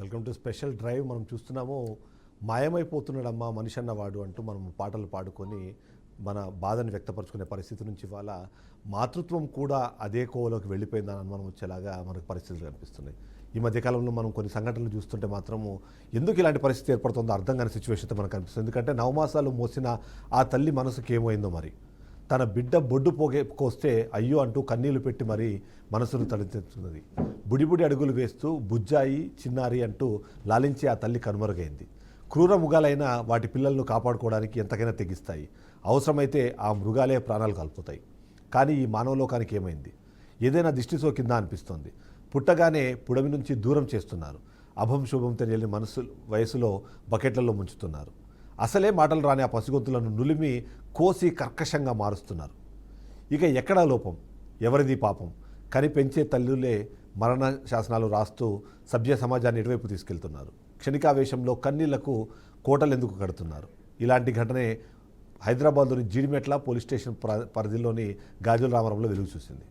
Welcome to special drive. మనం చూస్తున్నాము, మాయమైపోతున్నాడమ్మా మనిషి అన్నవాడు అంటూ మనం పాటలు పాడుకొని మన బాధని వ్యక్తపరుచుకునే పరిస్థితి నుంచి ఇవాళ మాతృత్వం కూడా అదే కోవలోకి వెళ్ళిపోయిందని అనుమానం వచ్చేలాగా మనకు పరిస్థితులు కనిపిస్తున్నాయి. ఈ మధ్యకాలంలో మనం కొన్ని సంఘటనలు చూస్తుంటే మాత్రము ఎందుకు ఇలాంటి పరిస్థితి ఏర్పడుతుందో అర్థం కాని సిచ్యువేషన్తో మనకు కనిపిస్తుంది. ఎందుకంటే నవమాసాలు మోసిన ఆ తల్లి మనసుకి ఏమైందో, మరి తన బిడ్డ బొడ్డు కోస్తే అయ్యో అంటూ కన్నీళ్లు పెట్టి మరీ మనసును తడితెచ్చున్నది. బుడిబుడి అడుగులు వేస్తూ బుజ్జాయి చిన్నారి అంటూ లాలించి ఆ తల్లి కనుమరుగైంది. క్రూర మృగాలైన వాటి పిల్లలను కాపాడుకోవడానికి ఎంతకైనా తెగిస్తాయి. అవసరమైతే ఆ మృగాలే ప్రాణాలు కలుపుతాయి. కానీ ఈ మానవలోకానికి ఏమైంది? ఏదైనా దిష్టి సోకిందా అనిపిస్తోంది. పుట్టగానే పుడమి నుంచి దూరం చేస్తున్నారు. అభం శుభం తెలియని వయసులో బకెట్లలో ముంచుతున్నారు. అసలే మాటలు రాని ఆ పసిగొంతులను నులిమి కోసి కర్కశంగా మారుస్తున్నారు. ఇక ఎక్కడా లోపం, ఎవరిది పాపం? కని పెంచే తల్లులే మరణ శాసనాలు రాస్తూ సభ్య సమాజాన్ని ఇటువైపు తీసుకెళ్తున్నారు. క్షణికావేశంలో కన్నీళ్లకు కోటలు ఎందుకు కడుతున్నారు? ఇలాంటి ఘటనే హైదరాబాద్లోని జీడిమెట్ల పోలీస్ స్టేషన్ పరిధిలోని గాజుల రామరంలో వెలుగు చూసింది.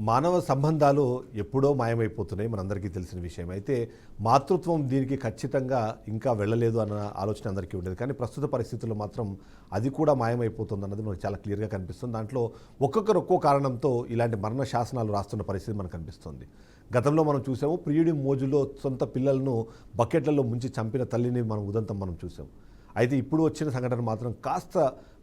మానవ సంబంధాలు ఎప్పుడో మాయమైపోతున్నాయి, మనందరికీ తెలిసిన విషయం. అయితే మాతృత్వం దీనికి ఖచ్చితంగా ఇంకా వెళ్ళలేదు అన్న ఆలోచన అందరికీ ఉండేది. కానీ ప్రస్తుత పరిస్థితుల్లో మాత్రం అది కూడా మాయమైపోతుంది అన్నది మనకు చాలా క్లియర్గా కనిపిస్తుంది. దాంట్లో ఒక్కొక్కరు ఒక్కో కారణంతో ఇలాంటి మరణ శాసనాలు రాస్తున్న పరిస్థితి మనకు కనిపిస్తుంది. గతంలో మనం చూసాము, ప్రియుడి మోజులో సొంత పిల్లలను బకెట్లలో ముంచి చంపిన తల్లిని మనం చూసాం. అయితే ఇప్పుడు వచ్చిన సంఘటన మాత్రం కాస్త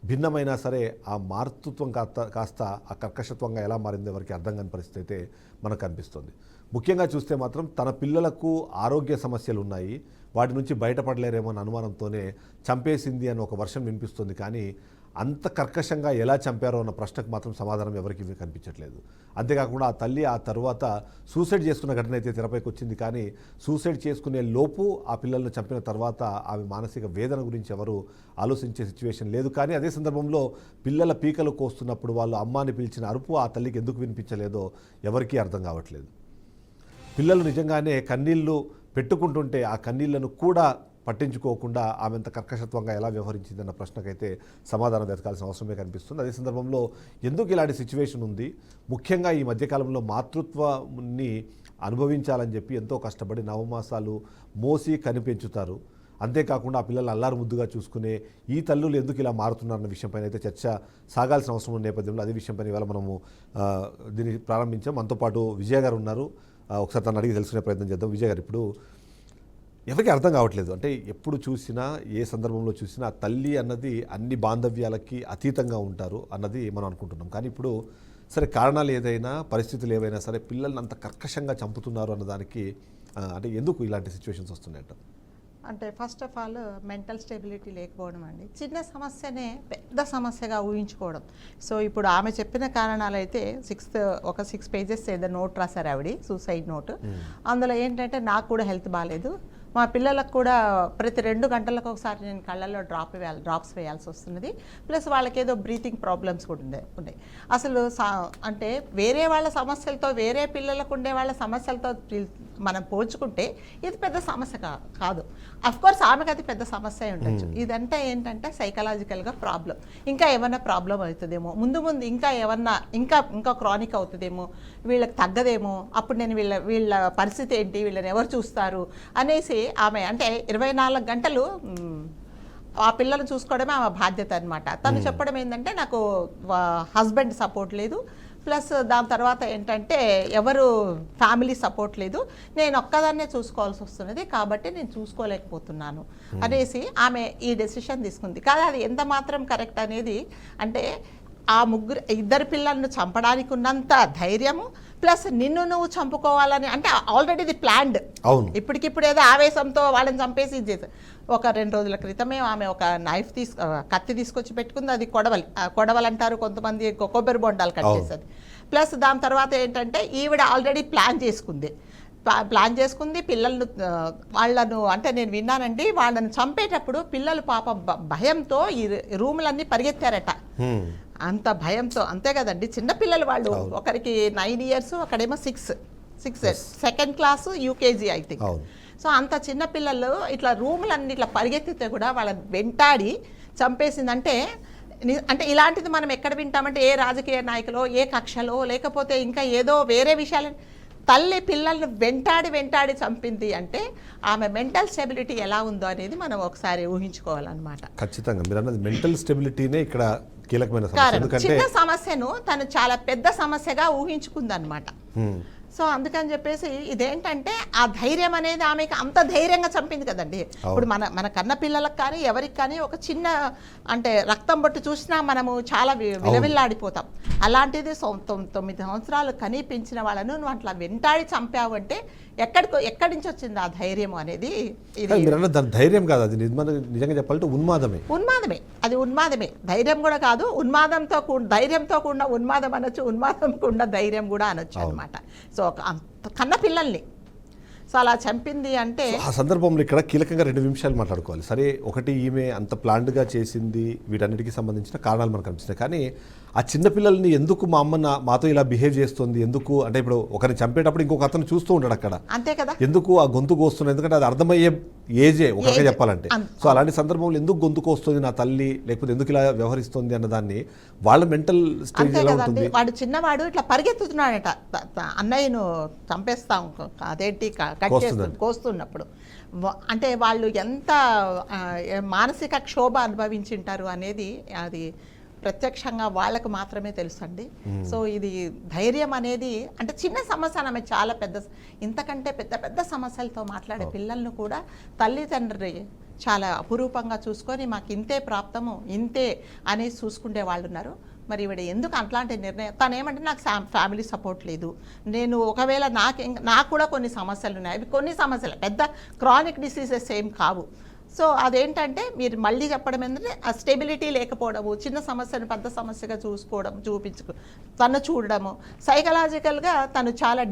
భిన్నమైనా సరే ఆ మాతృత్వం కాస్త ఆ కర్కశత్వంగా ఎలా మారిందో ఎవరికి అర్థం కాని పరిస్థితి అయితే మనకు కనిపిస్తుంది. ముఖ్యంగా చూస్తే మాత్రం తన పిల్లలకు ఆరోగ్య సమస్యలు ఉన్నాయి, వాటి నుంచి బయటపడలేరేమో అన్న అనుమానంతోనే చంపేసింది అని ఒక వర్షం వినిపిస్తుంది. కానీ అంత కర్కశంగా ఎలా చంపారో అన్న ప్రశ్నకు మాత్రం సమాధానం ఎవరికి కనిపించట్లేదు. అంతేకాకుండా ఆ తల్లి ఆ తర్వాత సూసైడ్ చేసుకున్న ఘటన అయితే తెరపైకి వచ్చింది. కానీ సూసైడ్ చేసుకునే లోపు ఆ పిల్లలను చంపిన తర్వాత ఆమె మానసిక వేదన గురించి ఎవరు ఆలోచించే సిచ్యువేషన్ లేదు. కానీ అదే సందర్భంలో పిల్లల పీకలు కోస్తున్నప్పుడు వాళ్ళు అమ్మాని పిలిచిన అరుపు ఆ తల్లికి ఎందుకు వినిపించలేదో ఎవరికీ అర్థం కావట్లేదు. పిల్లలు నిజంగానే కన్నీళ్లు పెట్టుకుంటుంటే ఆ కన్నీళ్లను కూడా పట్టించుకోకుండా ఆమె అంత కర్కశత్వంగా ఎలా వ్యవహరించిందన్న ప్రశ్నకైతే సమాధానం వెతకాల్సిన అవసరమే కనిపిస్తుంది. అదే సందర్భంలో ఎందుకు ఇలాంటి సిచ్యువేషన్ ఉంది, ముఖ్యంగా ఈ మధ్యకాలంలో మాతృత్వాన్ని అనుభవించాలని చెప్పి ఎంతో కష్టపడి నవమాసాలు మోసి కనిపెంచుతారు. అంతేకాకుండా ఆ పిల్లలు అల్లారు ముద్దుగా చూసుకునే ఈ తల్లులు ఎందుకు ఇలా మారుతున్నారన్న విషయంపైన అయితే చర్చ సాగాల్సిన అవసరం ఉన్న నేపథ్యంలో అదే విషయంపైన ఇవాళ మనము దీన్ని ప్రారంభించాం. మనతో పాటు విజయ గారు ఉన్నారు. ఒకసారి తను అడిగి తెలుసుకునే ప్రయత్నం చేద్దాం. విజయ్ గారు, ఇప్పుడు ఎవరికి అర్థం కావట్లేదు, అంటే ఎప్పుడు చూసినా ఏ సందర్భంలో చూసినా తల్లి అన్నది అన్ని బాంధవ్యాలకి అతీతంగా ఉంటారు అన్నది మనం అనుకుంటున్నాం. కానీ ఇప్పుడు సరే కారణాలు ఏదైనా పరిస్థితులు ఏవైనా సరే పిల్లల్ని అంత కర్కశంగా చంపుతున్నారు అన్నదానికి అంటే ఎందుకు ఇలాంటి సిచ్యువేషన్స్ వస్తున్నాయంట? అంటే first of all mental stability లేకపోవడం అండి. చిన్న సమస్యనే పెద్ద సమస్యగా ఊహించుకోవడం. సో ఇప్పుడు ఆమె చెప్పిన కారణాలు అయితే ఒక 6 పేజెస్ ఏదో నోట్ రాశారు ఆవిడ, సూసైడ్ నోట్. అందులో ఏంటంటే నాకు కూడా హెల్త్ బాగాలేదు, మా పిల్లలకు కూడా ప్రతి 2 గంటలకు ఒకసారి నేను కళ్ళల్లో డ్రాప్స్ వేయాల్సి వస్తున్నది, ప్లస్ వాళ్ళకి ఏదో బ్రీతింగ్ ప్రాబ్లమ్స్ కూడా ఉన్నాయి. అసలు అంటే వేరే వాళ్ళ సమస్యలతో, వేరే పిల్లలకు ఉండే వాళ్ళ సమస్యలతో మనం పోల్చుకుంటే ఇది పెద్ద సమస్య కాదు. అఫ్కోర్స్ ఆమెకు అది పెద్ద సమస్య ఉండొచ్చు. ఇదంతా ఏంటంటే సైకలాజికల్గా ప్రాబ్లం, ఇంకా ఏమన్నా ప్రాబ్లం అవుతుందేమో, ముందు ఇంకా ఏమన్నా ఇంకా క్రానిక్ అవుతుందేమో, వీళ్ళకి తగ్గదేమో, అప్పుడు నేను వీళ్ళ పరిస్థితి ఏంటి, వీళ్ళని ఎవరు చూస్తారు అనేసి ఆమె అంటే 24 గంటలు ఆ పిల్లలు చూసుకోవడమే ఆమె బాధ్యత అనమాట. తను చెప్పడం ఏంటంటే నాకు హస్బెండ్ సపోర్ట్ లేదు, ప్లస్ దాని తర్వాత ఏంటంటే ఎవరు ఫ్యామిలీ సపోర్ట్ లేదు, నేను ఒక్కదాన్నే చూసుకోవాల్సి వస్తున్నది, కాబట్టి నేను చూసుకోలేకపోతున్నాను అనేసి ఆమె ఈ డెసిషన్ తీసుకుంది. కానీ అది ఎంత మాత్రం కరెక్ట్ అనేది అంటే ఆ ఇద్దరు పిల్లలను చంపడానికి ఉన్నంత ధైర్యము, ప్లస్ నిన్ను నువ్వు చంపుకోవాలని అంటే ఆల్రెడీ ఇది ప్లాన్డ్. అవును. ఇప్పటికిప్పుడు ఏదో ఆవేశంతో వాళ్ళని చంపేసి ఇది చేశారు. ఒక 2 రోజుల క్రితమే ఆమె ఒక కత్తి తీసుకొచ్చి పెట్టుకుంది. అది కొడవలు అంటారు కొంతమంది, కొబ్బరి బొండాలు కట్ చేసేది. ప్లస్ దాని తర్వాత ఏంటంటే ఈవిడ ఆల్రెడీ ప్లాన్ చేసుకుంది పిల్లలను వాళ్ళను అంటే నేను విన్నానండి, వాళ్ళని చంపేటప్పుడు పిల్లలు పాపం భయంతో ఈ రూములన్నీ పరిగెత్తారట. అంత భయంతో. అంతే కదండి, చిన్నపిల్లలు వాళ్ళు. ఒకరికి 9 years, ఒకడేమో 6 years, 2nd class UKG I think. So అంత చిన్నపిల్లలు ఇట్లా రూములన్నీ ఇట్లా పరిగెత్తితే కూడా వాళ్ళని వెంటాడి చంపేసిందంటే అంటే ఇలాంటిది మనం ఎక్కడ వింటామంటే ఏ రాజకీయ నాయకులో, ఏ కక్షలో, లేకపోతే ఇంకా ఏదో వేరే విషయాలు. తల్లి పిల్లల్ని వెంటాడి చంపింది అంటే ఆమె మెంటల్ స్టెబిలిటీ ఎలా ఉందో అనేది మనం ఒకసారి ఊహించుకోవాలన్నమాట. ఖచ్చితంగా మీరు అన్నది మెంటల్ స్టెబిలిటీనే ఇక్కడ కీలకమైన సమస్య. చిన్న సమస్యను తను చాలా పెద్ద సమస్యగా ఊహించుకుందన్నమాట. సో అందుకని చెప్పేసి ఇదేంటంటే ఆ ధైర్యం అనేది ఆమెకి అంత ధైర్యంగా చంపింది కదండి. ఇప్పుడు మన కన్న పిల్లలకు కానీ ఎవరికి కానీ ఒక చిన్న అంటే రక్తం బొట్టు చూసినా మనము చాలా విలవిల్లాడిపోతాం. అలాంటిది 9 సంవత్సరాలు కని పెంచిన వాళ్ళను నువ్వు అట్లా వెంటాడి చంపావు అంటే ఎక్కడి నుంచి వచ్చింది ఆ ధైర్యం అనేది? దాని ధైర్యం కాదు, అది నిజంగా చెప్పాలంటే ఉన్మాదమే. అది ఉన్మాదమే, ధైర్యం కూడా కాదు. ధైర్యంతో కూడిన ఉన్మాదం అనొచ్చు, ఉన్మాదం కూడిన ధైర్యం కూడా అనొచ్చు అనమాట. సో కన్న పిల్లల్ని సో అలా చంపింది అంటే ఆ సందర్భంలో ఇక్కడ కీలకంగా 2 విషయాలు మాట్లాడుకోవాలి. సరే, ఒకటి ఈమె అంత ప్లాన్డ్గా చేసింది, వీటన్నిటికీ సంబంధించిన కారణాలు మనకు కనిపిస్తున్నాయి. కానీ ఆ చిన్నపిల్లల్ని ఎందుకు మా అమ్మ మాతో ఇలా బిహేవ్ చేస్తుంది, ఎందుకు అంటే ఇప్పుడు ఒకరిని చంపేటప్పుడు ఇంకొక అతను చూస్తూ ఉంటాడు అక్కడ, అంతే కదా, ఎందుకు ఆ గొంతు కోస్తున్నారు, ఎందుకంటే అది అర్థమయ్యే ఏజే ఒకరిగా చెప్పాలంటే. సో అలాంటి సందర్భంలో ఎందుకు గొంతు కోస్తుంది నా తల్లి, లేకపోతే ఎందుకు ఇలా వ్యవహరిస్తుంది అన్న దాన్ని వాళ్ళ మెంటల్ స్టేజ్ ఎలా ఉంటుంది. వాడు చిన్నవాడు ఇట్లా పరిగెత్తుతున్నాడట, అన్నయ్యను చంపేస్తాం అదేంటి కోస్తున్నప్పుడు. అంటే వాళ్ళు ఎంత మానసిక క్షోభ అనుభవించింటారు అనేది అది ప్రత్యక్షంగా వాళ్ళకు మాత్రమే తెలుసండి. సో ఇది ధైర్యం అనేది అంటే చిన్న సమస్య, ఆమె చాలా ఇంతకంటే పెద్ద సమస్యలతో మాట్లాడే పిల్లలను కూడా తల్లిదండ్రి చాలా అపురూపంగా చూసుకొని మాకు ఇంతే ప్రాప్తము, ఇంతే అనేది చూసుకునే వాళ్ళు ఉన్నారు. మరి ఈవిడ ఎందుకు అట్లాంటి నిర్ణయం? తను ఏమంటే నాకు ఫ్యామిలీ సపోర్ట్ లేదు, నేను ఒకవేళ నాకు కూడా కొన్ని సమస్యలు ఉన్నాయి, అవి కొన్ని సమస్యలు పెద్ద క్రానిక్ డిసీజెస్ ఏం కావు. సో అదేంటంటే మీరు మళ్ళీ చెప్పడం ఏంటంటే ఆ స్టెబిలిటీ లేకపోవడము, చిన్న సమస్యను పెద్ద సమస్యగా తను చూడడము, సైకలాజికల్గా తను చాలా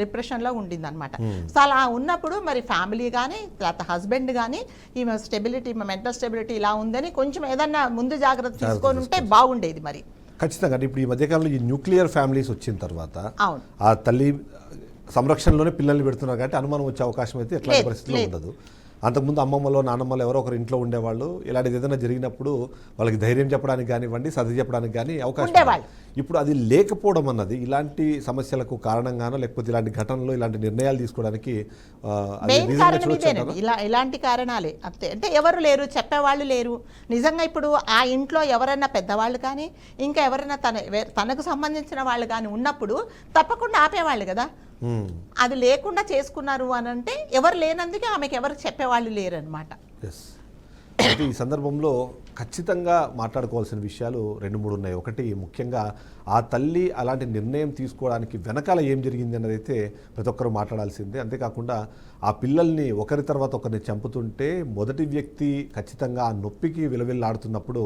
డిప్రెషన్లో ఉండింది అనమాట. సో అలా ఉన్నప్పుడు మరి ఫ్యామిలీ కానీ లేకపోతే హస్బెండ్ కానీ ఈమె మెంటల్ స్టెబిలిటీ ఇలా ఉందని కొంచెం ఏదన్నా ముందు జాగ్రత్త తీసుకొని ఉంటే బాగుండేది. మరి ఖచ్చితంగా ఇప్పుడు ఈ మధ్యకాలంలో ఈ న్యూక్లియర్ ఫ్యామిలీస్ వచ్చిన తర్వాత ఆ తల్లి సంరక్షణలోనే పిల్లల్ని పెడుతున్నారు కాబట్టి అనుమానం వచ్చే అవకాశం అయితే ఎట్లాంటి పరిస్థితిలో ఉండదు. అంతకుముందు అమ్మమ్మలో నానమ్మలో ఎవరో ఒకరు ఇంట్లో ఉండేవాళ్ళు, ఇలాంటిది ఏదైనా జరిగినప్పుడు వాళ్ళకి ధైర్యం చెప్పడానికి కానివ్వండి, సర్ది చెప్పడానికి కానీ అవకాశం. ఇప్పుడు అది లేకపోవడం అన్నది ఇలాంటి సమస్యలకు కారణంగానో లేకపోతే ఇలాంటి ఘటనలో ఇలాంటి నిర్ణయాలు తీసుకోవడానికి ఇలాంటి కారణాలే అంతే. అంటే ఎవరు లేరు, చెప్పేవాళ్ళు లేరు. నిజంగా ఇప్పుడు ఆ ఇంట్లో ఎవరైనా పెద్దవాళ్ళు కానీ ఇంకా ఎవరైనా తనకు సంబంధించిన వాళ్ళు కానీ ఉన్నప్పుడు తప్పకుండా ఆపేవాళ్ళు కదా. అది లేకుండా చేసుకున్నారు అని అంటే ఎవరు లేనందుకే ఆమెకి ఎవరు చెప్పేవాళ్ళు లేరు అనమాట. అయితే ఈ సందర్భంలో ఖచ్చితంగా మాట్లాడుకోవాల్సిన విషయాలు 2-3 ఉన్నాయి. ఒకటి ముఖ్యంగా ఆ తల్లి అలాంటి నిర్ణయం తీసుకోవడానికి వెనకాల ఏం జరిగింది అన్నది అయితే ప్రతి ఒక్కరూ మాట్లాడాల్సిందే. అంతేకాకుండా ఆ పిల్లల్ని ఒకరి తర్వాత ఒకరిని చంపుతుంటే మొదటి వ్యక్తి ఖచ్చితంగా ఆ నొప్పికి విలవిల్లాడుతున్నప్పుడు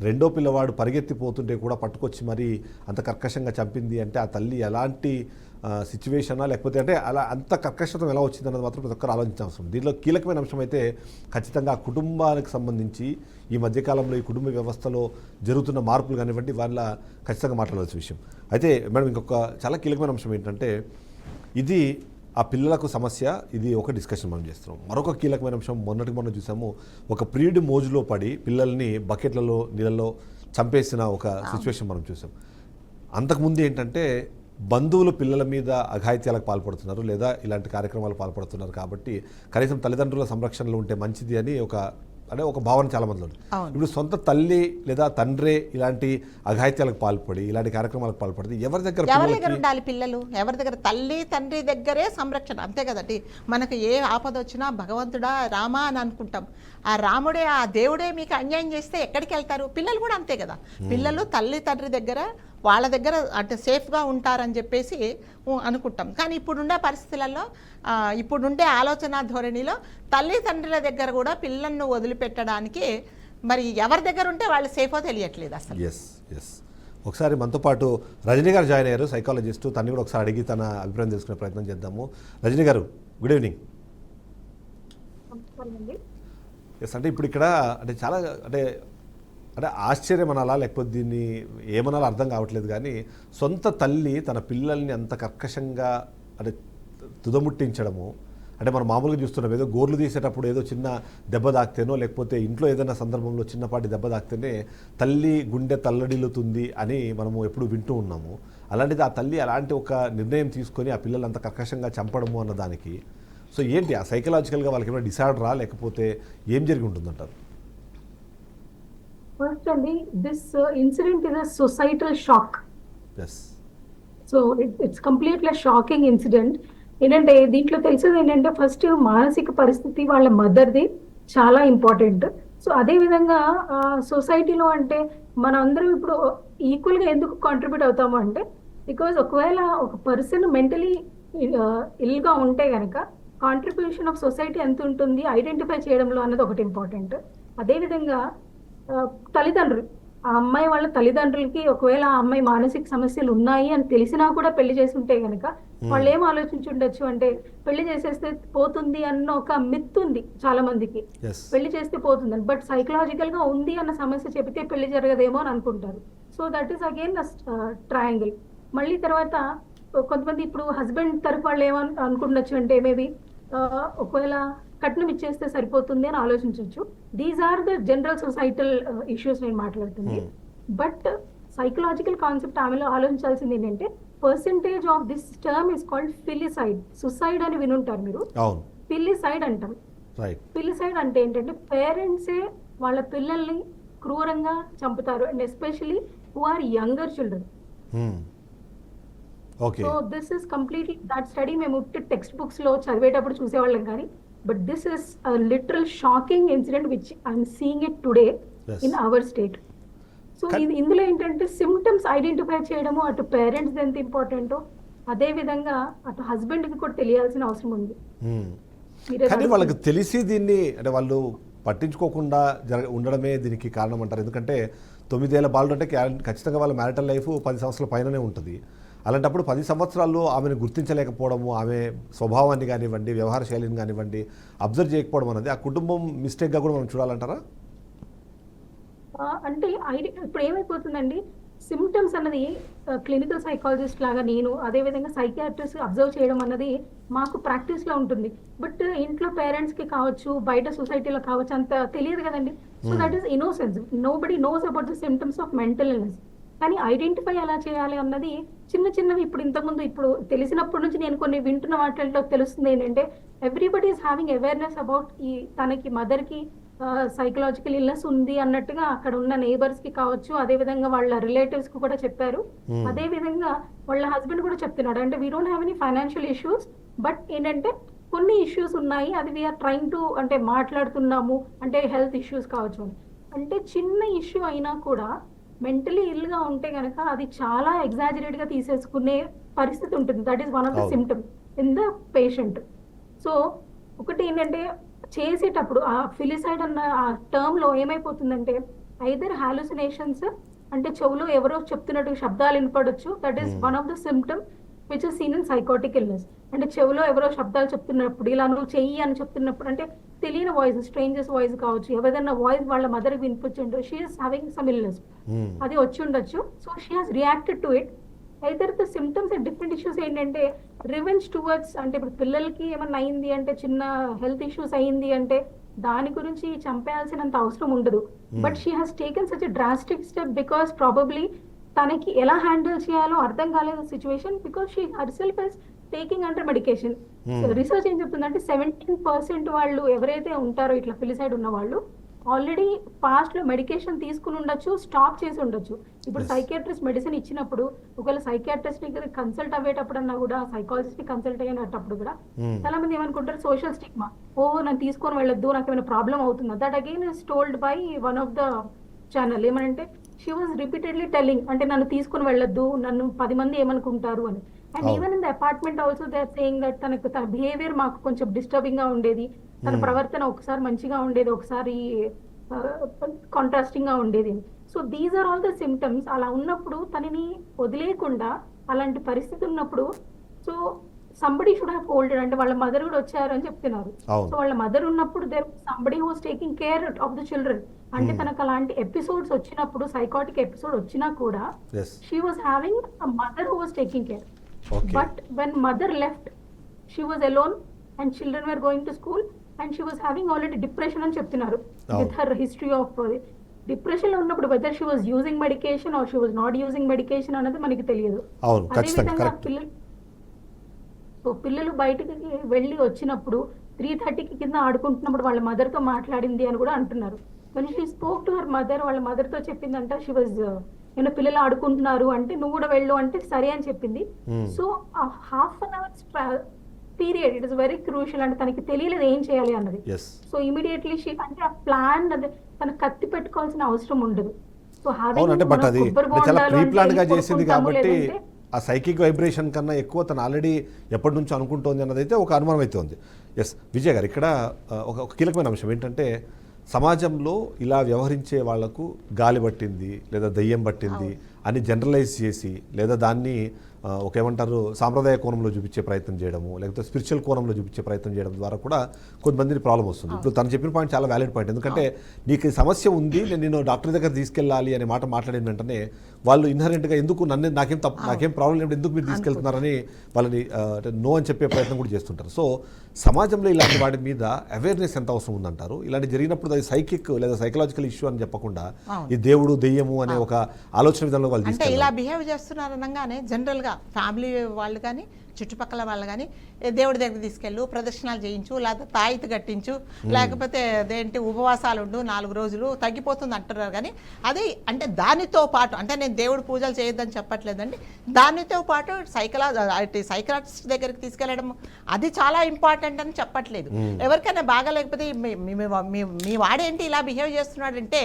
రెండో పిల్లవాడు పరిగెత్తిపోతుంటే కూడా పట్టుకొచ్చి మరి అంత కర్కశంగా చంపింది అంటే ఆ తల్లి ఎలాంటి సిచ్యువేషనా, లేకపోతే అంటే అలా అంత కర్కశతం ఎలా వచ్చింది అన్నది మాత్రం ప్రతి ఒక్కరు ఆలోచించాల్సి ఉంది. దీనిలో కీలకమైన అంశం అయితే ఖచ్చితంగా ఆ కుటుంబానికి సంబంధించి ఈ మధ్యకాలంలో ఈ కుటుంబ వ్యవస్థలో జరుగుతున్న మార్పులు కానివ్వండి వాళ్ళ ఖచ్చితంగా మాట్లాడాల్సిన విషయం. అయితే మేడం ఇంకొక చాలా కీలకమైన అంశం ఏంటంటే ఇది ఆ పిల్లలకు సమస్య, ఇది ఒక డిస్కషన్ మనం చేస్తున్నాం. మరొక కీలకమైన అంశం మొన్న చూసాము, ఒక ప్రియుడి మోజులో పడి పిల్లల్ని బకెట్లలో నీళ్ళలో చంపేసిన ఒక సిచ్యువేషన్ మనం చూసాం. అంతకుముందు ఏంటంటే బంధువులు పిల్లల మీద అఘాయిత్యాలకు పాల్పడుతున్నారు లేదా ఇలాంటి కార్యక్రమాలు పాల్పడుతున్నారు కాబట్టి కనీసం తల్లిదండ్రుల సంరక్షణలో ఉంటే మంచిది అని ఒక అంటే ఒక భావన చాలా మందిలో ఉంది. అవును. ఇప్పుడు సొంత తల్లి లేదా తండ్రే ఇలాంటి అఘాయిత్యాలకు పాల్పడి ఇలాంటి కార్యక్రమాలకు పాల్పడితే ఎవరి దగ్గర ఎవరి దగ్గర పిల్లలకి ఉండాలి పిల్లలు? ఎవరి దగ్గర? తల్లి తండ్రి దగ్గరే సంరక్షణ, అంతే కదండి. మనకు ఏ ఆపద వచ్చినా భగవంతుడా రామా అని అనుకుంటాం. ఆ రాముడే, ఆ దేవుడే మీకు అన్యాయం చేస్తే ఎక్కడికి వెళ్తారు? పిల్లలు కూడా అంతే కదా. పిల్లలు తల్లి తండ్రి దగ్గర, వాళ్ళ దగ్గర అంటే సేఫ్గా ఉంటారని చెప్పేసి అనుకుంటాం. కానీ ఇప్పుడుండే పరిస్థితులలో, ఇప్పుడుండే ఆలోచన ధోరణిలో తల్లి తండ్రుల దగ్గర కూడా పిల్లలను వదిలిపెట్టడానికి మరి ఎవరి దగ్గర ఉంటే వాళ్ళు సేఫో తెలియట్లేదు అసలు. ఎస్ ఎస్ ఒకసారి మనతో పాటు రజనీ గారు జాయిన్ అయ్యారు, సైకాలజిస్ట్. తను కూడా ఒకసారి అడిగి తన అభిప్రాయం తెలుసుకునే ప్రయత్నం చేద్దాము. రజనీ గారు, గుడ్ ఈవినింగ్. ఎస్ అంటే ఇప్పుడు ఇక్కడ అంటే చాలా అంటే అంటే ఆశ్చర్యం అనాలా లేకపోతే దీన్ని ఏమనాలో అర్థం కావట్లేదు, కానీ సొంత తల్లి తన పిల్లల్ని అంత కర్కశంగా అంటే తుదముట్టించడము, అంటే మనం మామూలుగా చూస్తున్నాం ఏదో గోర్లు తీసేటప్పుడు ఏదో చిన్న దెబ్బ తాకితేనో లేకపోతే ఇంట్లో ఏదైనా సందర్భంలో చిన్నపాటి దెబ్బ తాకితేనే తల్లి గుండె తల్లడిల్లుతుంది అని మనము ఎప్పుడు వింటూ ఉన్నాము. అలాంటిది ఆ తల్లి అలాంటి ఒక నిర్ణయం తీసుకొని ఆ పిల్లలు అంత కర్కశంగా చంపడము అన్న దానికి సో ఏంటి ఆ సైకలాజికల్గా వాళ్ళకి ఏమైనా డిసార్డరా లేకపోతే ఏం జరిగి ఉంటుందంటారు? ఫస్ట్ అండి, this incident is a societal shock. Yes so it's completely shocking incident. ఏంటంటే దీంట్లో తెలిసేది ఏంటంటే ఫస్ట్ మానసిక పరిస్థితి వాళ్ళ మదర్ది చాలా ఇంపార్టెంట్. సో అదే విధంగా సొసైటీలో అంటే మనం అందరం ఇప్పుడు ఈక్వల్గా ఎందుకు కాంట్రిబ్యూట్ అవుతాము అంటే, బికాజ్ ఒకవేళ ఒక పర్సన్ మెంటలీ ఇల్గా ఉంటే కనుక కాంట్రిబ్యూషన్ ఆఫ్ సొసైటీ ఎంత ఉంటుంది ఐడెంటిఫై చేయడంలో అన్నది ఒకటి ఇంపార్టెంట్. అదేవిధంగా తల్లిదండ్రులు, ఆ అమ్మాయి వాళ్ళ తల్లిదండ్రులకి ఒకవేళ ఆ అమ్మాయి మానసిక సమస్యలు ఉన్నాయి అని తెలిసినా కూడా పెళ్లి చేసి ఉంటే కనుక వాళ్ళు ఏం ఆలోచించి ఉండొచ్చు అంటే, పెళ్లి చేసేస్తే పోతుంది అన్న ఒక మిత్ ఉంది చాలా మందికి, పెళ్లి చేస్తే పోతుందని. బట్ సైకలాజికల్ గా ఉంది అన్న సమస్య చెబితే పెళ్లి జరగదేమో అని అనుకుంటారు. So that is again triangle. మళ్ళీ తర్వాత కొంతమంది ఇప్పుడు హస్బెండ్ తరఫు వాళ్ళు ఏమని అనుకుండొచ్చు అంటే, మేబీ ఒకవేళ కట్నం ఇచ్చేస్తే సరిపోతుంది అని ఆలోచించవచ్చు. These are the general societal issues నేను మాట్లాడుతుంది. బట్ సైకలాజికల్ కాన్సెప్ట్ ఆమెలో ఆలోచించాల్సింది ఏంటంటే, percentage of this term is called filicide. Suicide అని వినుంటారు మీరు, ఫిలిసైడ్ అంటాం. ఫిలిసైడ్ అంటే ఏంటంటే పేరెంట్సే వాళ్ళ పిల్లల్ని క్రూరంగా చంపుతారు, and especially who are younger children. So this is completely that study మేము టెక్స్ట్ బుక్స్ లో చదివేటప్పుడు చూసేవాళ్ళం కానీ, but this is literal shocking incident which I'm seeing it today in our state. So ఇందులో ఏంటంటే సిమ్టమ్స్ ఐడెంటిఫై చేయడము అటు parents ఎంత ఇంపార్టెంటో అదే విధంగా అటు హస్బెండ్ కి కూడా తెలియాల్సిన అవసరం ఉంది. కానీ వాళ్ళకి తెలిసి దీన్ని అంటే వాళ్ళు పట్టించుకోకుండా ఉండడమే దీనికి కారణం అంటారు. ఎందుకంటే 9 ఏళ్ల బాలుడు అంటే ఖచ్చితంగా వాళ్ళ మ్యారిటల్ లైఫ్ 10 సంవత్సరాల పైననే ఉంటుంది. అలాంటప్పుడు 10 సంవత్సరాల్లో ఆమెను గుర్తించలేకపోవడము, ఆమె స్వభావాన్ని కానివ్వండి, వ్యవహార శైలిని కానివ్వండి అబ్జర్వ్ చేయకపోవడం అనేది ఆ కుటుంబం మిస్టేక్గా కూడా మనం చూడాలంటారా? అంటే ఇప్పుడు ఏమైపోతుందండి, సిమ్టమ్స్ అన్నది క్లినికల్ సైకాలజిస్ట్ లాగా నేను అదేవిధంగా సైకియాట్రిస్ట్ అబ్జర్వ్ చేయడం అన్నది మాకు ప్రాక్టీస్లో ఉంటుంది. బట్ ఇంట్లో పేరెంట్స్కి కావచ్చు, బయట సొసైటీలో కావచ్చు, అంత తెలియదు కదండి. So that is innocence. Nobody knows about the symptoms of mental illness. కానీ ఐడెంటిఫై ఎలా చేయాలి అన్నది చిన్నవి ఇప్పుడు ఇంతకుముందు ఇప్పుడు తెలిసినప్పటి నుంచి నేను కొన్ని వింటున్న వాటిల్లో తెలుస్తుంది ఏంటంటే, everybody is having awareness about ఈ తనకి మదర్కి సైకలాజికల్ ఇల్నెస్ ఉంది అన్నట్టుగా అక్కడ ఉన్న నేబర్స్ కి కావచ్చు, అదే విధంగా వాళ్ళ రిలేటివ్స్ కి కూడా చెప్పారు. అదే విధంగా వాళ్ళ హస్బెండ్ కూడా చెప్తున్నాడు, అంటే we don't have any financial issues, but ఏంటంటే కొన్ని ఇష్యూస్ ఉన్నాయి, అది వీఆర్ ట్రైంగ్ టు అంటే మాట్లాడుతున్నాము, అంటే హెల్త్ ఇష్యూస్ కావచ్చు అని. అంటే చిన్న ఇష్యూ అయినా కూడా మెంటలీ ఇల్గా ఉంటే కనుక అది చాలా ఎగ్జాజరేట్ గా తీసేసుకునే పరిస్థితి ఉంటుంది. That is one of the symptom in the patient. So ఒకటి ఏంటంటే చేసేటప్పుడు ఆ ఫిలిసైడ్ అన్న ఆ టర్మ్ లో ఏమైపోతుందంటే, ఐదర్ హాలుసినేషన్స్ అంటే చెవులో ఎవరో చెప్తున్నట్టు శబ్దాలు వినపడొచ్చు, that is one of the symptom which is seen in psychotic illness. అంటే చెవులో ఎవరో శబ్దాలు చెప్తున్నప్పుడు, ఇలా నువ్వు చెయ్యి అని చెప్తున్నప్పుడు, అంటే తెలియని వాయిస్, స్ట్రేంజర్స్ వాయిస్ కావచ్చు, ఎవరైనా వాయిస్ వాళ్ళ మదర్కి వినిపించండు, she is having some illness, అది వచ్చి ఉండొచ్చు. So she has reacted to it. Either the symptoms and different issues ఏంటంటే రివెంజ్ టువర్డ్స్, అంటే ఇప్పుడు పిల్లలకి ఏమన్నా అయింది అంటే, చిన్న హెల్త్ ఇష్యూస్ అయింది అంటే దాని గురించి చంపేయాల్సినంత అవసరం ఉండదు. But she has taken such a drastic step because probably తనకి ఎలా హ్యాండిల్ చేయాలో అర్థం కాలేదు situation, because she herself is taking under medication. Research ఏం చెప్తుందంటే 17% వాళ్ళు ఎవరైతే ఉంటారో ఇట్లా ఫిలిసైడ్ ఉన్న వాళ్ళు, ఆల్రెడీ పాస్ట్ లో మెడికేషన్ తీసుకుని ఉండొచ్చు, స్టాప్ చేసి ఉండొచ్చు. ఇప్పుడు Yes. సైకియాట్రిస్ట్ మెడిసిన్ ఇచ్చినప్పుడు ఒకవేళ సైకియాట్రిస్ట్ ని కన్సల్ట్ అయ్యేటప్పుడన్నా కూడా, సైకాలజిస్ట్ ని కన్సల్ట్ అయ్యేటప్పుడు కూడా చాలా మంది ఏమనుకుంటారు, సోషల్ స్టిగ్మా, ఓ నన్ను తీసుకొని వెళ్ళొద్దు, నాకు ఏమైనా ప్రాబ్లం అవుతుందా. That again is told by one of the channel. ఏమనంటే షీ వాజ్ రిపీటెడ్లీ టెల్లింగ్, అంటే నన్ను తీసుకొని వెళ్ళొద్దు, నన్ను 10 మంది ఏమనుకుంటారు అని. And even in the apartment also they are saying that తన బిహేవియర్ మాకు కొంచెం డిస్టర్బింగ్ గా ఉండేది, తన ప్రవర్తన ఒకసారి మంచిగా ఉండేది, ఒకసారి కాంట్రాస్టింగ్ గా ఉండేది. So these are all the symptoms. అలా ఉన్నప్పుడు తనని వదిలేయకుండా, అలాంటి పరిస్థితి ఉన్నప్పుడు, so somebody should have holded, అంటే వాళ్ళ మదర్ కూడా వచ్చారు అని చెప్తున్నారు. అవును. సో వాళ్ళ మదర్ ఉన్నప్పుడు there somebody who was taking care of the children. అంటే తనకు అలాంటి ఎపిసోడ్స్ వచ్చినప్పుడు, సైకాటిక్ ఎపిసోడ్ వచ్చినా కూడా yes. She was having a mother who was taking care. Okay. But when mother left, she was alone and children were going to school and she was having already depression అని చెప్తున్నారు. With her history of depression లో ఉన్నప్పుడు whether she was using medication or she was not using medication అనేది మనకి తెలియదు. అవును, అదే ఖచ్చితంగా విధంగా కరెక్ట్. పిల్లలు బయటకి వెళ్ళి వచ్చినప్పుడు 3:30కి కింద ఆడుకుంటున్నప్పుడు వాళ్ళ మదర్ తో మాట్లాడింది అని కూడా అంటున్నారు. when she spoke to her mother, వాళ్ళ మదర్ తో చెప్పిందంట, she was నేను పిల్లలు ఆడుకుంటున్నారు అంటే నువ్వు కూడా వెళ్ళు అంటే సరే అని చెప్పింది. సో ఆ ½ period it is very crucial. అంటే తనకి తెలియలేదు ఏం చేయాలి అన్నది. ఎస్. సో ఇమీడియట్లీ షీ, అంటే ఆ ప్లాన్ అదే తన కత్తి పెట్టుకోవాల్సిన అవసరం ఉండదు. సో అవును, అంటే బట్ అది చాలా ప్రీ ప్లాన్ గా చేసింది కాబట్టి ఆ సైకిక్ వైబ్రేషన్ కన్నా ఎక్కువ తను ఆల్రెడీ ఎప్పటి నుంచో అనుకుంటోంది అన్నది అయితే ఒక అనుమానం అయితే ఉంది. ఎస్ విజయ్ గారు, ఇక్కడ ఒక కీలకమైన అంశం ఏంటంటే సమాజంలో ఇలా వ్యవహరించే వాళ్లకు గాలి పట్టింది లేదా దయ్యం పట్టింది అని జనరలైజ్ చేసి, లేదా దాన్ని ఒక ఏమంటారు సాంప్రదాయ కోణంలో చూపించే ప్రయత్నం చేయడము, లేకపోతే స్పిరిచువల్ కోణంలో చూపించే ప్రయత్నం చేయడం ద్వారా కూడా కొంతమందికి ప్రాబ్లం వస్తుంది. ఇప్పుడు తను చెప్పిన పాయింట్ చాలా వ్యాలిడ్ పాయింట్. ఎందుకంటే నీకు ఈ సమస్య ఉంది, నేను డాక్టర్ దగ్గర తీసుకెళ్ళాలి అనే మాట మాట్లాడిన వెంటనే వాళ్ళు ఇన్హరెంట్గా ఎందుకు నాకేం ప్రాబ్లం లేదు, ఎందుకు మీరు తీసుకెళ్తున్నారని వాళ్ళని నో అని చెప్పే ప్రయత్నం కూడా చేస్తుంటారు. సో సమాజంలో ఇలాంటి వాటి మీద అవేర్నెస్ ఎంత అవసరం ఉందంటారు? ఇలాంటి జరిగినప్పుడు అది సైకిక్ లేదా సైకలాజికల్ ఇష్యూ అని చెప్పకుండా ఈ దేవుడు దెయ్యము అనే ఒక ఆలోచన విధానంలో వాళ్ళు అంటే ఇలా బిహేవ్ చేస్తున్నారు అనగానే జనరల్గా ఫ్యామిలీ వాళ్ళు కానీ చుట్టుపక్కల వాళ్ళు కానీ దేవుడి దగ్గర తీసుకెళ్ళు, ప్రదర్శనలు చేయించు, లేకపోతే తాయితీ కట్టించు, లేకపోతే అదేంటి ఉపవాసాలు ఉండు 4 రోజులు తగ్గిపోతుంది అంటున్నారు. కానీ అది అంటే దానితో పాటు, అంటే నేను దేవుడి పూజలు చేయొద్దని చెప్పట్లేదండి, దానితో పాటు సైకలాజిస్ట్ దగ్గరికి తీసుకెళ్ళడం అది చాలా ఇంపార్టెంట్ అని చెప్పట్లేదు. ఎవరికైనా బాగా లేకపోతే మీ వాడేంటి ఇలా బిహేవ్ చేస్తున్నాడంటే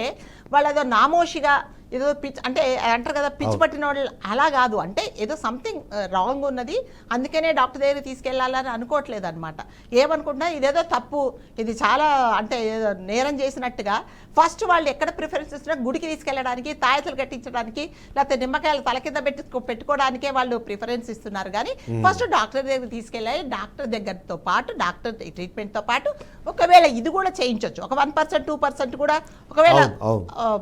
వాళ్ళు ఏదో నామోషిగా ఏదో పిచ్ అంటే అంటారు కదా, పిచ్చి పట్టిన వాళ్ళు అలా కాదు, అంటే ఏదో సంథింగ్ రాంగ్ ఉన్నది అందుకనే డాక్టర్ దగ్గరికి తీసుకెళ్ళాలని అనుకోవట్లేదు అనమాట. ఏమనుకుంటున్నా ఇదేదో తప్పు, ఇది చాలా అంటే ఏదో నేరం చేసినట్టుగా ఫస్ట్ వాళ్ళు ఎక్కడ ప్రిఫరెన్స్ ఇస్తున్నా గుడికి తీసుకెళ్ళడానికి, తాయతులు కట్టించడానికి, లేకపోతే నిమ్మకాయలు తల కింద పెట్టుకోవడానికే వాళ్ళు ప్రిఫరెన్స్ ఇస్తున్నారు. కానీ ఫస్ట్ డాక్టర్ దగ్గర తీసుకెళ్ళాలి, డాక్టర్ దగ్గరతో పాటు డాక్టర్ ట్రీట్మెంట్తో పాటు ఒకవేళ ఇది కూడా చేయించవచ్చు, ఒక 1% 2% కూడా ఒకవేళ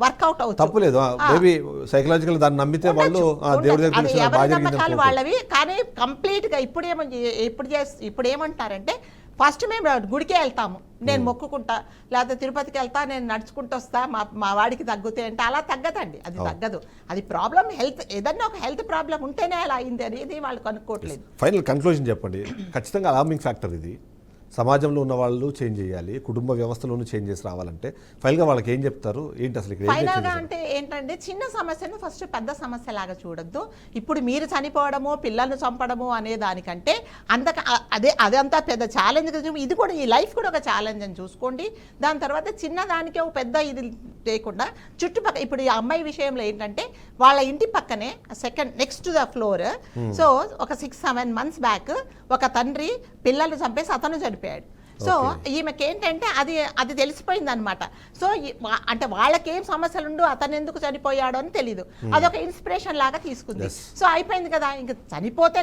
వర్కౌట్ అవుతుంది, తప్పులేదు. మేబీ సైకలాజికల్ దాన్ని నమ్మితే వాళ్ళు దేవుడి దగ్గర నమ్మకాలు వాళ్ళవి. కానీ కంప్లీట్ గా ఇప్పుడు ఏమంటారంటే ఫస్ట్ మేము గుడికే వెళ్తాము, నేను మొక్కుకుంటా, లేకపోతే తిరుపతికి వెళ్తా, నేను నడుచుకుంటూ వస్తా, మా వాడికి తగ్గుతాయి అంటే అలా తగ్గదండి, అది తగ్గదు. అది ప్రాబ్లం హెల్త్, ఏదన్నా ఒక హెల్త్ ప్రాబ్లం ఉంటేనే అలా అయింది అనేది వాళ్ళు కనుక్కోవట్లేదు. ఫైనల్ కన్క్లూజన్ చెప్పండి. ఖచ్చితంగా అలార్మింగ్ ఫ్యాక్టర్ ఇది. సమాజంలో ఉన్న వాళ్ళు చేంజ్ చేయాలి, కుటుంబ వ్యవస్థలోనూ చేంజ్ చేసి రావాలంటే ఫైనల్గా వాళ్ళకి ఏం చెప్తారు, ఏంటి అసలు ఇక్కడ ఫైనల్గా అంటే ఏంటంటే చిన్న సమస్యను ఫస్ట్ పెద్ద సమస్య లాగా చూడొద్దు. ఇప్పుడు మీరు చనిపోవడము, పిల్లల్ని చంపడము అనే దానికంటే అదంతా పెద్ద ఛాలెంజ్, ఇది కూడా ఈ లైఫ్ కూడా ఒక ఛాలెంజ్ అని చూసుకోండి. దాని తర్వాత చిన్నదానికే ఒక పెద్ద ఇది లేకుండా చుట్టుపక్కల, ఇప్పుడు ఈ అమ్మాయి విషయంలో ఏంటంటే వాళ్ళ ఇంటి పక్కనే నెక్స్ట్ ద ఫ్లోర్, సో ఒక 6-7 months బ్యాక్ ఒక తండ్రి పిల్లల్ని చంపేసి అతను చనిపోయాడు. సో ఈమెకి ఏంటంటే అది తెలిసిపోయింది అనమాట. సో అంటే వాళ్ళకేం సమస్యలుండు, అతను ఎందుకు చనిపోయాడు అని తెలీదు, అదొక ఇన్స్పిరేషన్ లాగా తీసుకుంది. సో అయిపోయింది కదా, ఇంక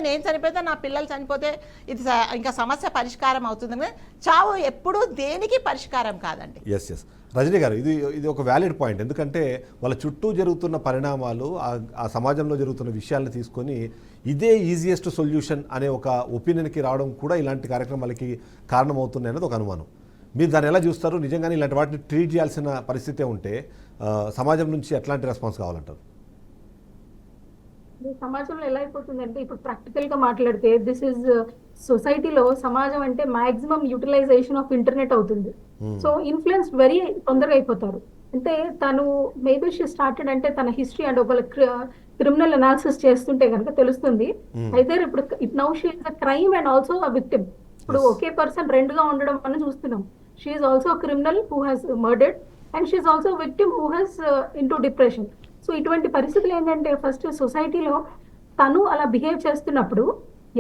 నేను చనిపోతే నా పిల్లలు చనిపోతే ఇది ఇంకా సమస్య పరిష్కారం అవుతుంది. చావు ఎప్పుడూ దేనికి పరిష్కారం కాదండి. ఎస్ ఎస్ రజనీ గారు, ఇది ఒక వ్యాలిడ్ పాయింట్. ఎందుకంటే వాళ్ళ చుట్టూ జరుగుతున్న పరిణామాలు, ఆ సమాజంలో జరుగుతున్న విషయాలను తీసుకొని ఇదే ఈజియెస్ట్ సొల్యూషన్ అనే ఒక ఒపీనియన్కి రావడం కూడా ఇలాంటి కార్యక్రమాలకి కారణమవుతుంది అనేది ఒక అనుమానం. మీరు దాన్ని ఎలా చూస్తారు? నిజంగానే ఇలాంటి వాటిని ట్రీట్ చేయాల్సిన పరిస్థితే ఉంటే సమాజం నుంచి ఎట్లాంటి రెస్పాన్స్ కావాలంటారు? సమాజంలో ఎలా అయిపోతుందంటే, ఇప్పుడు ప్రాక్టికల్ గా మాట్లాడితే దిస్ ఇస్ సొసైటీలో సమాజం అంటే మాక్సిమం యూటిలైజేషన్ ఆఫ్ ఇంటర్నెట్ అవుతుంది. సో ఇన్ఫ్లుయెన్స్ వెరీ తొందరగా అయిపోతారు. అంటే తను మేబీ షీ స్టార్టెడ్ అంటే తన హిస్టరీ అంటే ఒక క్రిమినల్ అనాలిసిస్ చేస్తుంటే కనుక తెలుస్తుంది. అయితే ఇప్పుడు now she is a crime and also a victim. ఇప్పుడు ఒకే పర్సన్ రెండుగా ఉండడం మనం చూస్తున్నాం. She is also criminal who has murdered and she is also victim who has into depression. So ఇటువంటి పరిస్థితులు ఏంటంటే ఫస్ట్ సొసైటీలో తను అలా బిహేవ్ చేస్తున్నప్పుడు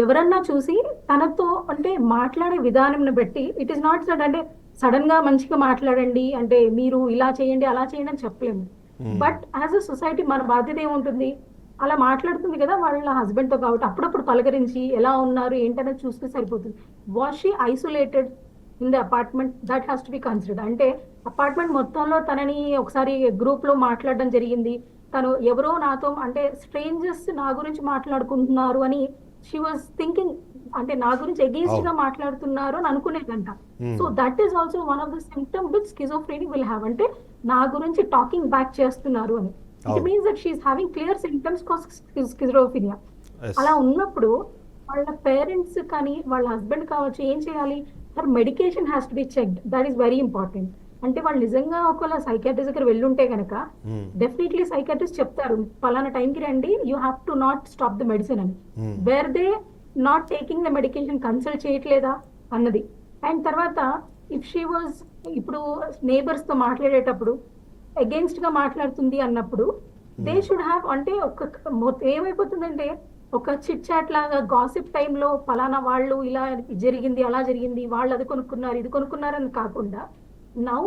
ఎవరన్నా చూసి తనతో అంటే మాట్లాడే విధానంని బట్టి ఇట్ ఈస్ నాట్ దట్ అంటే సడన్ గా మంచిగా మాట్లాడండి అంటే మీరు ఇలా చేయండి అలా చేయండి అని చెప్పలేము. బట్ యాజ్ అ సొసైటీ మన బాధ్యత ఏముంటుంది, అలా మాట్లాడుతుంది కదా వాళ్ళ హస్బెండ్ తో కాబట్టి అప్పుడప్పుడు పలకరించి ఎలా ఉన్నారు ఏంటనేది చూస్తే సరిపోతుంది. Was she isolated in the apartment, that has to be considered. అంటే అపార్ట్మెంట్ మొత్తంలో తనని ఒకసారి గ్రూప్ లో మాట్లాడడం జరిగింది, తను ఎవరో నాతో అంటే స్ట్రేంజర్స్ నా గురించి మాట్లాడుకుంటున్నారు అని షీ వాజ్ థింకింగ్, అంటే నా గురించి అగేన్స్ట్ గా మాట్లాడుతున్నారు అని అనుకునేదంట. So that is also one of the symptom which schizophrenic will have. అంటే నా గురించి టాకింగ్ బ్యాక్ చేస్తున్నారు అని. It means that she is having clear symptoms cause schizophrenia. అలా ఉన్నప్పుడు వాళ్ళ పేరెంట్స్ కానీ వాళ్ళ హస్బెండ్ కావచ్చు ఏం చేయాలి, her medication has to B checked. That is very important. అంటే వాళ్ళు నిజంగా ఒకవేళ సైకాట్రిస్ట్ దగ్గర వెళ్ళుంటే కనుక డెఫినెట్లీ సైకాట్రిస్ట్ చెప్తారు పలానా టైంకి రండి, you have to not stop the medicine అని. Where they not taking the medication consult చేయట్లేదా అన్నది. అండ్ తర్వాత ఇఫ్ షీ వాజ్ ఇప్పుడు నేబర్స్ తో మాట్లాడేటప్పుడు అగేన్స్ట్ గా మాట్లాడుతుంది అన్నప్పుడు దే షుడ్ హ్యావ్ అంటే ఒక ఏమైపోతుందంటే ఒక చిట్ చాట్ లాగా గాసిప్ టైంలో పలానా వాళ్ళు ఇలా జరిగింది అలా జరిగింది వాళ్ళు అది కొనుక్కున్నారు ఇది కొనుక్కున్నారు అని కాకుండా now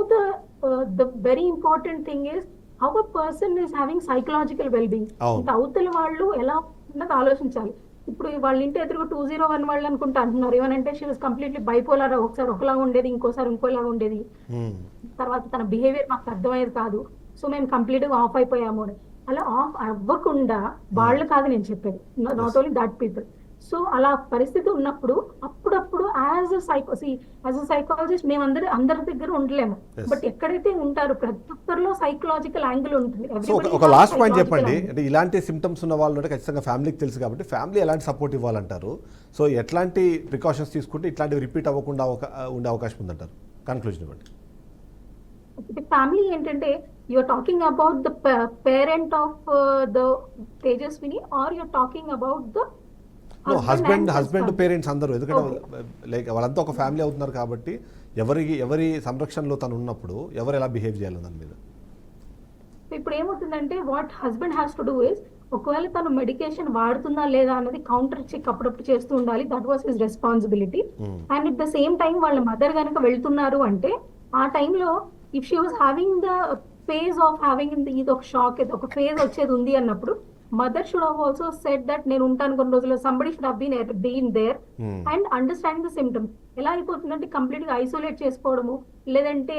the very important thing is how a person is having psychological well-being. అంటే అవతల వాళ్ళు ఎలా ఉన్నది ఆలోచించాలి. ఇప్పుడు వాళ్ళ ఇంటి ఎదురుగా 201 వాళ్ళు అనుకుంటా అంటున్నారు ఏమనంటే షీ వాజ్ కంప్లీట్లీ బైపోలర్, ఒకసారి ఒకలాగా ఉండేది ఇంకోసారి ఇంకోలాగా ఉండేది, తర్వాత తన బిహేవియర్ మాకు అర్థమయ్యేది కాదు, సో మేము కంప్లీట్ గా ఆఫ్ అయిపోయాము అని. అలా ఆఫ్ అవ్వకుండా వాళ్ళు కాదు నేను చెప్పేది, not only that people. So అలా పరిస్థితి ఉన్నప్పుడు అప్పుడప్పుడు యాజ్ అ సైకాలజిస్ట్ మేము అందరి దగ్గర ఉండలేము, బట్ ఎక్కడైతే ఉంటారు ప్రతి ఒక్కరిలో సైకలాజికల్ యాంగిల్ ఉంటుంది. సో ఒక లాస్ట్ పాయింట్ చెప్పండి, అంటే ఇలాంటి సిమ్టమ్స్ ఉన్న వాళ్ళు అంటే ఖచ్చితంగా ఫ్యామిలీకి తెలుసు కాబట్టి ఫ్యామిలీ ఎలాంటి సపోర్ట్ ఇవ్వాలంటారు, సో ఎట్లాంటి ప్రికాషన్స్ తీసుకుంటే ఇట్లాంటివి రిపీట్ అవ్వకుండా ఉండే అవకాశం ఉందంటారు? కన్క్లూజన్ ఇవ్వండి. ఫ్యామిలీ ఏంటంటే you're talking about the parent of the Tejaswini or you're talking about the husband parents అందరూ, ఎందుకంటే లైక్ వాళ్ళంతా ఒక ఫ్యామిలీ అవుతున్నారు కాబట్టి ఎవరి సంరక్షణలో తను ఉన్నప్పుడు ఎవరు ఎలా బిహేవ్ చేయాలి దాని మీద. ఇప్పుడు ఏమవుతుందంటే what husband has to do is ఒకవేళ తను మెడికేషన్ వాడుతుందా లేదా అన్నది కౌంటర్ చెక్ అప్పుడప్పుడు చేస్తూ ఉండాలి. That was his responsibility. And at the same time వాళ్ళ మదర్ కనుక వెళ్తున్నారు అంటే ఆ టైంలో if she was having the phase of having ఇది ఒక షాక్ ఒక ఫేజ్ వచ్చేది ఉంది అన్నప్పుడు mother should have also said that నేను ఉంటాను కొన్ని రోజులు, somebody should have been there and understanding the symptoms. ఎలా అయిపోతుందంటే కంప్లీట్ గా ఐసోలేట్ చేసుకోవడము, లేదంటే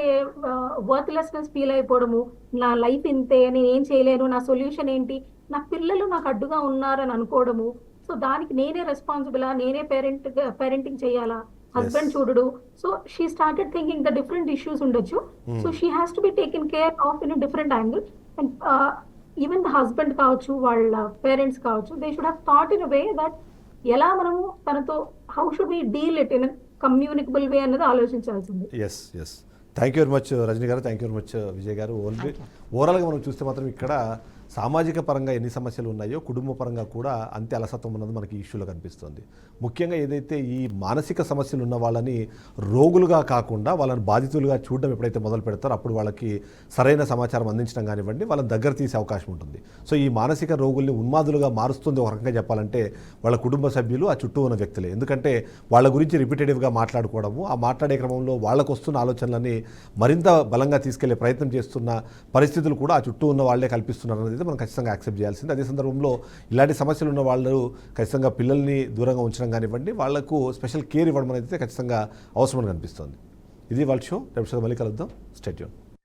వర్త్లెస్నెస్ ఫీల్ అయిపోవడము, నా లైఫ్ ఇంతే నేను ఏం చేయలేను, నా సొల్యూషన్ ఏంటి, నా పిల్లలు నాకు అడ్డుగా ఉన్నారని అనుకోవడము. సో దానికి నేనే రెస్పాన్సిబులా, నేనే పేరెంటింగ్ చేయాలా, హస్బెండ్ చూడడు. So she started thinking the different issues ఉండొచ్చు. So she has to be taken care of in different angle. And even the husband కావచ్చు వాళ్ళ పేరెంట్స్ కావచ్చు they should have thought in a way that ఎలా మనము తనతో how should we deal it in communicable way అన్నది ఆలోచించాల్సింది. Yes thank you very much Rajani garu, thank you very much Vijay garu. ఓవరాల్గా మనం చూస్తే మాత్రం ఇక్కడ సామాజిక పరంగా ఎన్ని సమస్యలు ఉన్నాయో కుటుంబ పరంగా కూడా అంతే అలసత్వం ఉన్నది మనకి ఇష్యూలో కనిపిస్తుంది. ముఖ్యంగా ఏదైతే ఈ మానసిక సమస్యలు ఉన్న వాళ్ళని రోగులుగా కాకుండా వాళ్ళని బాధితులుగా చూడడం ఎప్పుడైతే మొదలు పెడతారో అప్పుడు వాళ్ళకి సరైన సమాచారం అందించడం కానివ్వండి వాళ్ళని దగ్గర తీసే అవకాశం ఉంటుంది. సో ఈ మానసిక రోగుల్ని ఉన్మాదులుగా మారుస్తుంది ఒక రకంగా చెప్పాలంటే వాళ్ళ కుటుంబ సభ్యులు, ఆ చుట్టూ ఉన్న వ్యక్తులే. ఎందుకంటే వాళ్ళ గురించి రిపీటెటివ్గా మాట్లాడుకోవడము, ఆ మాట్లాడే క్రమంలో వాళ్ళకు వస్తున్న ఆలోచనలని మరింత బలంగా తీసుకెళ్లే ప్రయత్నం చేస్తున్న పరిస్థితులు కూడా ఆ చుట్టూ ఉన్న వాళ్ళే కల్పిస్తున్నారు అనేది మనం ఖచ్చితంగా యాక్సెప్ట్ చేయాల్సింది. అదే సందర్భంలో ఇలాంటి సమస్యలు ఉన్న వాళ్ళు ఖచ్చితంగా పిల్లల్ని దూరంగా ఉంచడం కానివ్వండి, వాళ్లకు స్పెషల్ కేర్ ఇవ్వడం అనేది ఖచ్చితంగా అవసరం కనిపిస్తుంది. ఇది వాళ్ళ షో. రేపు మళ్ళీ కలుద్దాం. Stay tune.